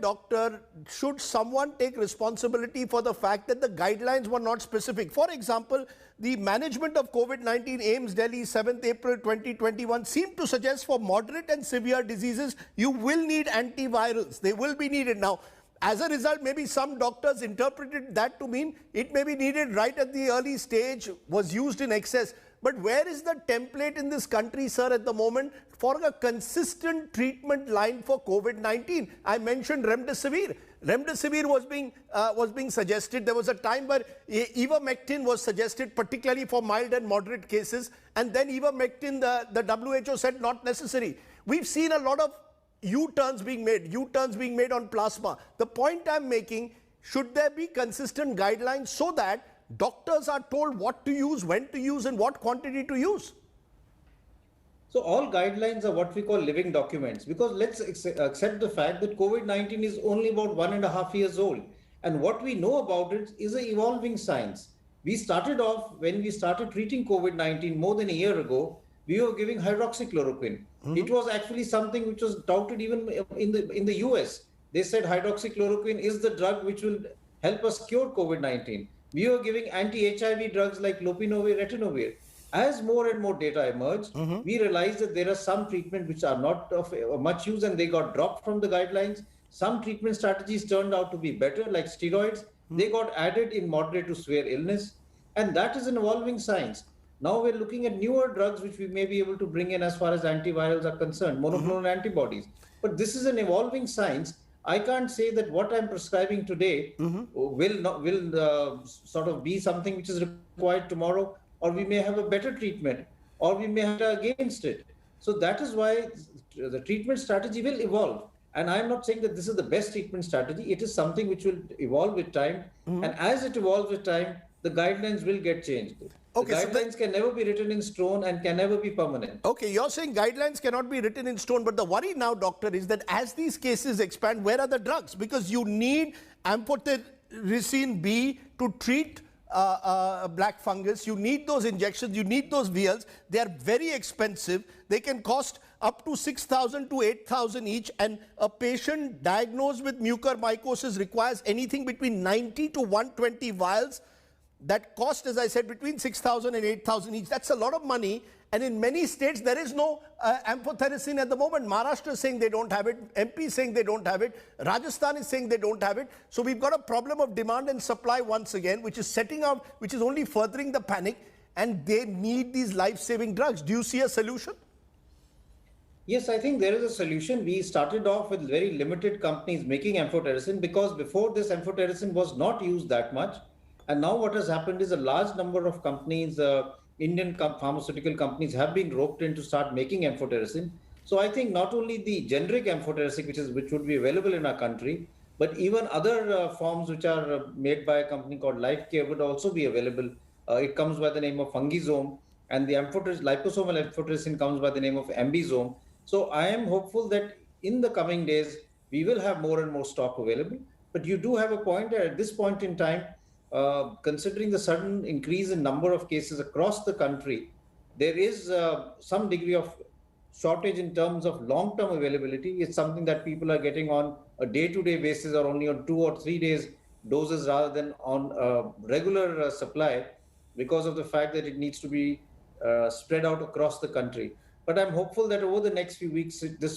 doctor, should someone take responsibility for the fact that the guidelines were not specific? For example, the management of COVID-19 AIIMS Delhi 7th April 2021 seemed to suggest for moderate and severe diseases, you will need antivirals. They will be needed. Now, as a result, maybe some doctors interpreted that to mean it may be needed right at the early stage, was used in excess. But where is the template in this country, sir, at the moment for a consistent treatment line for COVID-19? I mentioned remdesivir. Remdesivir was being suggested. There was a time where ivermectin was suggested, particularly for mild and moderate cases. And then ivermectin, the WHO said not necessary. We've seen a lot of U-turns being made on plasma. The point I'm making, should there be consistent guidelines so that doctors are told what to use, when to use, and what quantity to use? So all guidelines are what we call living documents, because let's accept the fact that COVID-19 is only about 1.5 years old. And what we know about it is an evolving science. We started off, when we started treating COVID-19 more than a year ago, we were giving hydroxychloroquine. It was actually something which was touted even in the US. They said hydroxychloroquine is the drug which will help us cure COVID-19. We were giving anti-HIV drugs like lopinavir, ritonavir. As more and more data emerged, we realized that there are some treatments which are not of much use and they got dropped from the guidelines. Some treatment strategies turned out to be better, like steroids. They got added in moderate to severe illness. And that is an evolving science. Now we're looking at newer drugs which we may be able to bring in as far as antivirals are concerned, monoclonal antibodies. But this is an evolving science. I can't say that what I'm prescribing today will sort of be something which is required tomorrow, or we may have a better treatment, or we may have against it. So that is why the treatment strategy will evolve. And I'm not saying that this is the best treatment strategy. It is something which will evolve with time. And as it evolves with time, the guidelines will get changed. Okay, the guidelines can never be written in stone and can never be permanent. Okay, you're saying guidelines cannot be written in stone, but the worry now, doctor, is that as these cases expand, where are the drugs? Because you need amphotericin B to treat black fungus. You need those injections, you need those vials. They are very expensive. They can cost up to 6,000 to 8,000 each, and a patient diagnosed with mucormycosis requires anything between 90 to 120 vials that cost, as I said, between 6,000 and 8,000 each. That's a lot of money. And in many states, there is no amphotericin at the moment. Maharashtra is saying they don't have it. MP is saying they don't have it. Rajasthan is saying they don't have it. So we've got a problem of demand and supply once again, which is setting out, which is only furthering the panic. And they need these life-saving drugs. Do you see a solution? Yes, I think there is a solution. We started off with very limited companies making amphotericin, because before this amphotericin was not used that much. And now what has happened is a large number of companies, Indian pharmaceutical companies, have been roped in to start making amphotericin. So I think not only the generic amphotericin, which would be available in our country, but even other forms which are made by a company called Lifecare would also be available. It comes by the name of Fungizome, and the liposomal amphotericin comes by the name of Ambizome. So I am hopeful that in the coming days, we will have more and more stock available. But you do have a point at this point in time, considering the sudden increase in number of cases across the country, there is some degree of shortage in terms of long-term availability. It's something that people are getting on a day-to-day basis or only on 2 or 3 days doses rather than on regular supply, because of the fact that it needs to be spread out across the country. But I'm hopeful that over the next few weeks, this